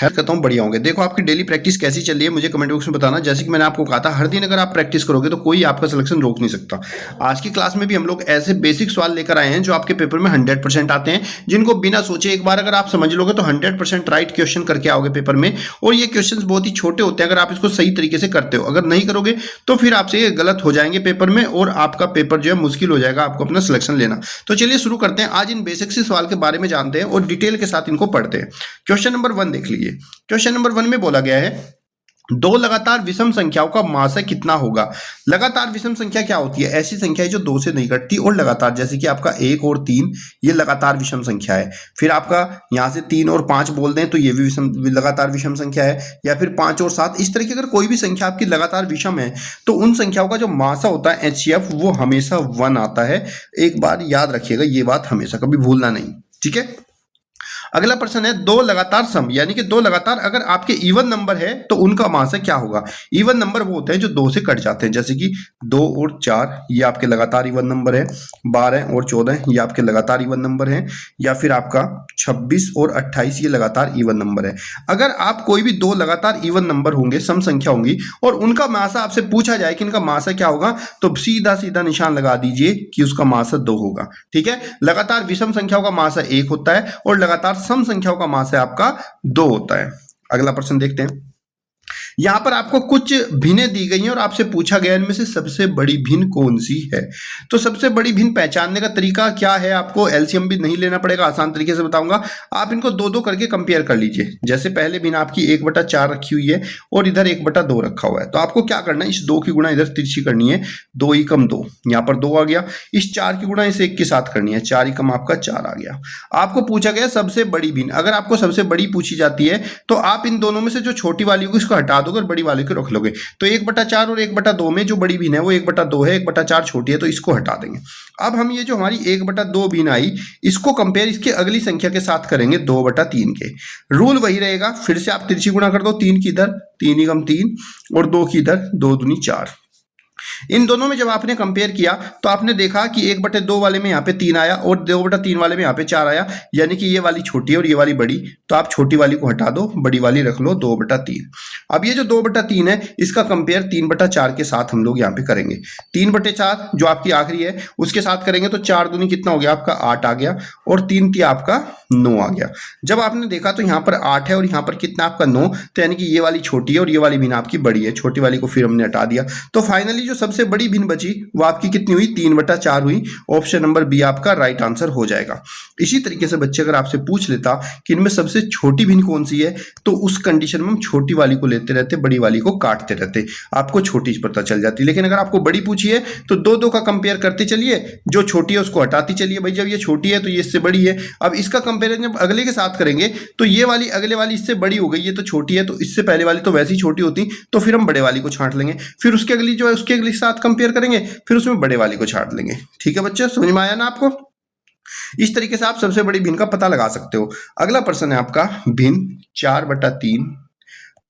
Help करता हूँ, बढ़िया होंगे। देखो आपकी डेली प्रैक्टिस कैसी चल रही है मुझे कमेंट बॉक्स में बताना। जैसे कि मैंने आपको कहा था, हर दिन अगर आप प्रैक्टिस करोगे तो कोई आपका सिलेक्शन रोक नहीं सकता। आज की क्लास में भी हम लोग ऐसे बेसिक सवाल लेकर आए हैं जो आपके पेपर में 100% आते हैं, जिनको बिना सोचे एक बार अगर आप समझ लोगे तो 100% राइट क्वेश्चन करके आओगे पेपर में। और ये क्वेश्चन बहुत ही छोटे होते हैं अगर आप इसको सही तरीके से करते हो। अगर नहीं करोगे तो फिर आपसे ये गलत हो जाएंगे पेपर में और आपका पेपर जो है मुश्किल हो जाएगा आपको अपना सिलेक्शन लेना। तो चलिए शुरू करते हैं। आज इन बेसिक से सवाल के बारे में जानते हैं और डिटेल के साथ इनको पढ़ते हैं। क्वेश्चन नंबर 1 देख लीजिए। क्वेश्चन नंबर 1 में बोला गया है, दो लगातार विषम संख्याओं का मासक कितना होगा। लगातार विषम संख्या क्या होती है? ऐसी संख्या है जो 2 से नहीं घटती और लगातार, जैसे कि आपका 1 और 3 ये लगातार विषम संख्या है। फिर आपका यहां से 3 और 5 बोल दें तो ये भी लगातार विषम संख्या है। या फिर 5 और 7, इस तरह की अगर कोई भी संख्या आपकी लगातार विषम है तो उन संख्याओं का जो मासा होता है HCF वो हमेशा 1 आता है। एक बार याद रखिएगा ये बात, हमेशा कभी भूलना नहीं, ठीक है। अगला प्रश्न है, दो लगातार सम यानी कि दो लगातार अगर आपके इवन नंबर है तो उनका मासक क्या होगा। इवन नंबर वो होते हैं जो 2 से कट जाते हैं, जैसे कि 2 और 4 ये आपके लगातार इवन नंबर है। 12 और 14 ये आपके लगातार इवन नंबर है। या फिर आपका 26 और 28 ये लगातार इवन नंबर है। अगर आप कोई भी दो लगातार इवन नंबर होंगे, सम संख्या होंगी और उनका मासा आपसे पूछा जाए कि इनका मासा क्या होगा, तो सीधा सीधा निशान लगा दीजिए कि उसका मासा 2 होगा, ठीक है। लगातार विषम संख्याओं का मासा 1 होता है और लगातार सम संख्याओं का मास है आपका 2 होता है। अगला प्रश्न देखते हैं। यहां पर आपको कुछ भिन्नें दी गई हैं और आपसे पूछा गया इनमें से सबसे बड़ी भिन्न कौन सी है। तो सबसे बड़ी भिन्न पहचानने का तरीका क्या है, आपको एलसीएम भी नहीं लेना पड़ेगा, आसान तरीके से बताऊंगा। आप इनको 2-2 करके कंपेयर कर लीजिए। जैसे पहले भिन्न आपकी 1/4 रखी हुई है और इधर 1/2 रखा हुआ है, तो आपको क्या करना है, इस 2 की गुणा इधर तिरछी करनी है, 2 × 2 यहां पर 2 आ गया। इस 4 की गुणा इस 1 के साथ करनी है, 4 × आपका 4 आ गया। आपको पूछा गया सबसे बड़ी भिन्न। अगर आपको सबसे बड़ी पूछी जाती है तो आप इन दोनों में से जो छोटी वाली होगी इसको हटा दोगे और बड़ी वाली को रख लोगे। तो 1/4 और 1/2 में जो बड़ी भिन्न है वो 1/2 है, 1/4 छोटी है, तो इसको हटा देंगे। अब हम ये जो हमारी 1/2 भिन्न आई इसको कंपेयर इसके अगली संख्या के साथ करेंगे 2/3 के। रूल वही रहेगा, फिर से आप तिरछी गुणा कर दो, 3 की इधर 3 × 3 और 2 की इधर 2 दूनी 4। इन दोनों में जब आपने कंपेयर किया तो आपने देखा कि 1/2 वाले में यहाँ पे 3 आया और 2/3 वाले में यहाँ पे 4 आया, यानी कि ये वाली छोटी है और ये वाली बड़ी। तो आप छोटी वाली को हटा दो, बड़ी वाली रख लो 2/3। अब ये जो 2/3 है इसका कंपेयर 3/4 के साथ हम लोग यहाँ पे करेंगे। 3/4 जो आपकी आखिरी है उसके साथ करेंगे तो 4 दूनी कितना हो गया आपका 8 आ गया और 3 × आपका 9 आ गया। जब आपने देखा तो यहाँ पर 8 है और यहाँ पर कितना आपका 9, तो यानी कि ये वाली छोटी है और ये वाली भिन्न आपकी बड़ी है। छोटी वाली को फिर हमने हटा दिया। तो फाइनली जो सबसे बड़ी भिन्न बची वो आपकी कितनी हुई, 3/4 हुई। ऑप्शन नंबर बी आपका राइट आंसर हो जाएगा। इसी तरीके से बच्चे अगर आपसे पूछ लेता कि इनमें सबसे छोटी भिन्न कौन सी है तो उस कंडीशन में हम छोटी वाली को लेते रहते, बड़ी वाली को काटते रहते, आपको छोटी पता चल जाती। लेकिन अगर आपको बड़ी पूछी है तो 2-2 का कंपेयर करते चलिए, जो छोटी है उसको हटाती चलिए। भाई जब ये छोटी है तो ये इससे बड़ी है। अब इसका कंपेरिजन जब अगले के साथ करेंगे तो ये वाली अगले वाली इससे बड़ी हो गई, ये तो छोटी है तो इससे पहले वाली तो वैसी छोटी होती, तो फिर हम बड़े वाली को छांट लेंगे। फिर उसके अगली जो है उसके अगले साथ कंपेयर करेंगे, फिर उसमें बड़े वाली को छांट लेंगे। ठीक है बच्चे, समझ में आया ना आपको? इस तरीके से आप सबसे बड़ी भिन्न का पता लगा सकते हो। अगला प्रश्न है आपका, भिन्न 4/3,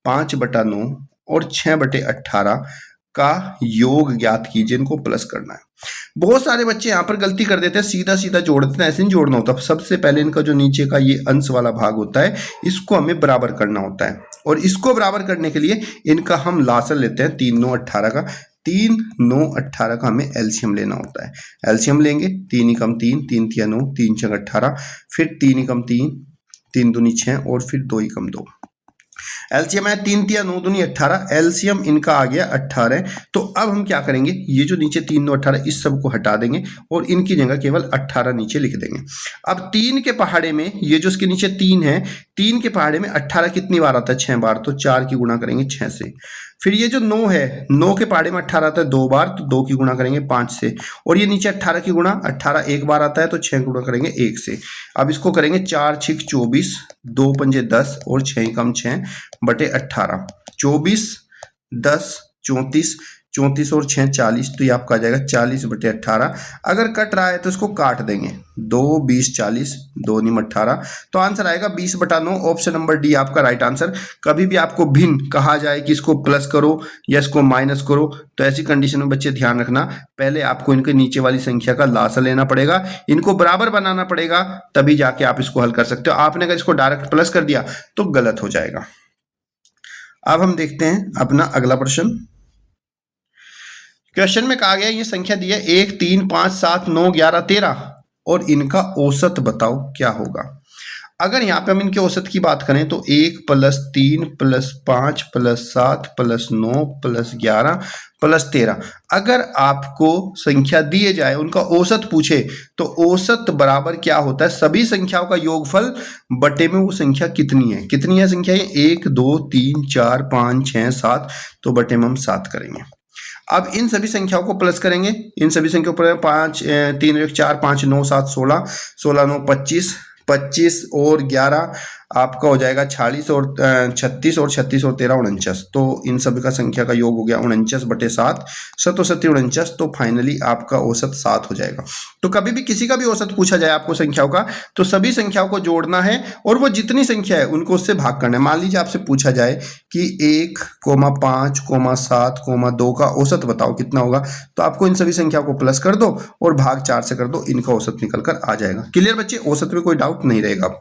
5/9 और 6/18 का योग ज्ञात कीजिए, इनको प्लस करना है। बहुत सारे बच्चे यहाँ पर गलती कर देते हैं, सीधा सीधा जोड़ देते हैं, ऐसे नहीं जोड़ना होता। सबसे पहले इनका जो नीचे का ये अंश वाला भाग होता है इसको हमें बराबर करना होता है और इसको बराबर करने के लिए इनका हम लासर लेते हैं 3 × 9 = 18 का। 3 × 9 = 18 का हमें एलसीएम लेना होता है। एलसीएम लेंगे 3 × 3 3 × 9 3 × 18, फिर 3 × 3 3 दूनी 6 और फिर 2 × 2। एलसीएम है 3 × 9 दूनी 18, एलसीएम इनका आ गया 18। तो अब हम क्या करेंगे, ये जो नीचे 3 × 9 = 18 इस सब को हटा देंगे और इनकी जगह केवल 18 नीचे लिख देंगे। अब 3 के पहाड़े में ये जो इसके नीचे 3 है, 3 के पहाड़े में 18 कितनी बार आता है, 6 बार, तो 4 की गुणा करेंगे 6 से। फिर ये जो 9 है, 9 के पहाड़े में 18 आता है 2 बार, तो 2 की गुणा करेंगे 5 से। और ये नीचे 18 की गुणा, 18 एक बार आता है तो 6 गुणा करेंगे 1 से। अब इसको करेंगे 4 × 6 = 24, 2 × 5 = 10 और 6 × 6 = 18। 24 10 34 34 और 6 40, तो ये आपका आ जाएगा 40/18। अगर कट रहा है तो इसको काट देंगे, 2 20 40, 2 नीम 18, तो आंसर आएगा 20/9। ऑप्शन नंबर डी आपका राइट आंसर। कभी भी आपको भिन्न कहा जाए कि इसको प्लस करो या इसको माइनस करो, तो ऐसी कंडीशन में बच्चे ध्यान रखना, पहले आपको इनके नीचे वाली संख्या का लासा लेना पड़ेगा, इनको बराबर बनाना पड़ेगा, तभी जाके आप इसको हल कर सकते हो। आपने अगर इसको डायरेक्ट प्लस कर दिया तो गलत हो जाएगा। अब हम देखते हैं अपना अगला प्रश्न। क्वेश्चन में कहा गया ये संख्या दी है 1 3 5 7 9 11 13 और इनका औसत बताओ क्या होगा। अगर यहाँ पे हम इनके औसत की बात करें तो 1 + 3 + 5 + 7 + 9 + 11 + 13, अगर आपको संख्या दिए जाए उनका औसत पूछे तो औसत बराबर क्या होता है, सभी संख्याओं का योगफल बटे में वो संख्या कितनी है संख्या ये 1 2 3 4 5 6 7, तो बटे में हम 7 करेंगे। अब इन सभी संख्याओं को प्लस करेंगे, इन सभी संख्याओं पर 5 3 1 4 5 9 7 16, 16 9 25, 25 और 11 आपका हो जाएगा 46 और 36 और 36 और 13 49, तो इन सभी का संख्या का योग हो गया 49/7, 7 49, तो फाइनली आपका औसत 7 हो जाएगा। तो कभी भी किसी का भी औसत पूछा जाए आपको संख्याओं का, तो सभी संख्याओं को जोड़ना है और वो जितनी संख्या है उनको उससे भाग करना है। मान लीजिए आपसे पूछा जाए कि 1, 5, 7, 2 का औसत बताओ कितना होगा, तो आपको इन सभी संख्याओं को प्लस कर दो और भाग 4 से कर दो, इनका औसत निकल कर आ जाएगा। क्लियर बच्चे, औसत में कोई डाउट नहीं रहेगा।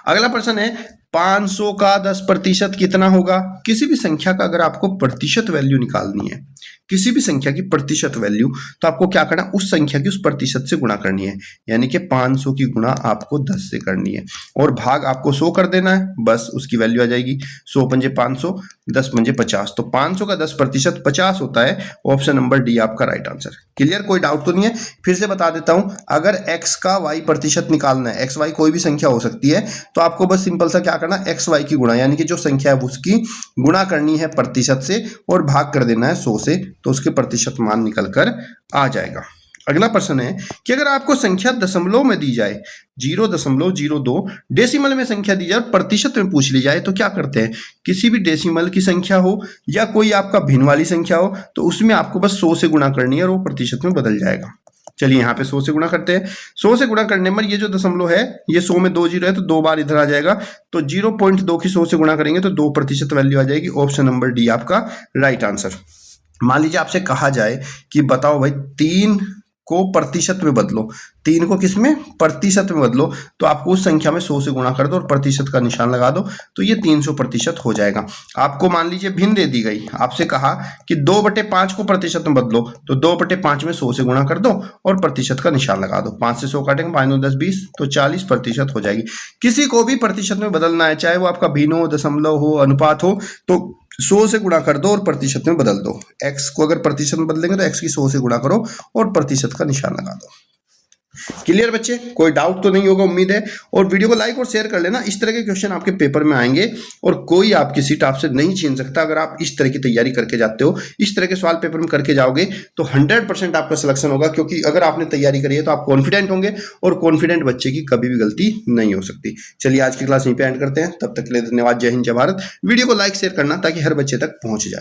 अगला प्रश्न है 500 का 10% कितना होगा। किसी भी संख्या का अगर आपको प्रतिशत वैल्यू निकालनी है, किसी भी संख्या की प्रतिशत वैल्यू, तो आपको क्या करना है, उस संख्या की उस प्रतिशत से गुणा करनी है, यानी कि 500 की गुणा आपको 10 से करनी है और भाग आपको 100 कर देना है, बस उसकी वैल्यू आ जाएगी 100 पंजे 500, 10 पंजे 50, तो 500 का 10% 50 होता है। ऑप्शन नंबर डी आपका राइट आंसर। क्लियर, कोई डाउट तो नहीं है। फिर से बता देता हूं, अगर x का y प्रतिशत निकालना है, x y कोई भी संख्या हो सकती है, तो आपको बस सिंपल सा क्या करना है, x y की गुणा, यानी कि जो संख्या है उसकी गुणा करनी है प्रतिशत से और भाग कर देना है 100 से, तो उसके प्रतिशत मान निकल कर आ जाएगा। अगला प्रश्न है कि अगर आपको संख्या दशमलव में दी जाए, 0.02 डेसिमल में संख्या दी जाए और प्रतिशत में पूछ ली जाए, तो क्या करते हैं, किसी भी डेसिमल की संख्या हो या कोई आपका भिन्न वाली संख्या हो, तो उसमें आपको बस 100 से गुणा करनी है और वो प्रतिशत में बदल जाएगा। चलिए यहाँ पे 100 से गुणा करते हैं। 100 से गुणा करने पर ये जो दशमलव है, ये 100 में 2 जीरो है, तो 2 बार इधर आ जाएगा, तो 0.2 की 100 से गुणा करेंगे तो 2% वैल्यू आ जाएगी। ऑप्शन नंबर डी आपका राइट आंसर। मान लीजिए आपसे कहा जाए कि बताओ भाई 3 को प्रतिशत में बदलो, 3 को किस में, प्रतिशत में बदलो, तो आपको उस संख्या में 100 से गुणा कर दो और प्रतिशत का निशान लगा दो, तो ये 300% हो जाएगा। आपको मान लीजिए भिन्न दे दी गई, आपसे कहा कि 2/5 को प्रतिशत में बदलो, तो 2/5 में 100 से गुणा कर दो और प्रतिशत का निशान लगा दो, 5 से 100 काटेंगे, 5 9 10 20, तो 40% हो जाएगी। किसी को भी प्रतिशत में बदलना है, चाहे वो आपका भिन्न हो, दशमलव हो, अनुपात हो, तो 100 से गुणा कर दो और प्रतिशत में बदल दो। x को अगर प्रतिशत में बदलेंगे तो x की 100 से गुणा करो और प्रतिशत का निशान लगा दो। क्लियर बच्चे, कोई डाउट तो नहीं होगा उम्मीद है। और वीडियो को लाइक और शेयर कर लेना, इस तरह के क्वेश्चन आपके पेपर में आएंगे और कोई आपकी सीट आपसे नहीं छीन सकता अगर आप इस तरह की तैयारी करके जाते हो। इस तरह के सवाल पेपर में करके जाओगे तो 100% आपका सिलेक्शन होगा, क्योंकि अगर आपने तैयारी करी है तो आप कॉन्फिडेंट होंगे और कॉन्फिडेंट बच्चे की कभी भी गलती नहीं हो सकती। चलिए आज की क्लास यहीं पे एंड करते हैं, तब तक के लिए धन्यवाद। जय हिंद, जय भारत। वीडियो को लाइक शेयर करना ताकि हर बच्चे तक पहुंच जाए।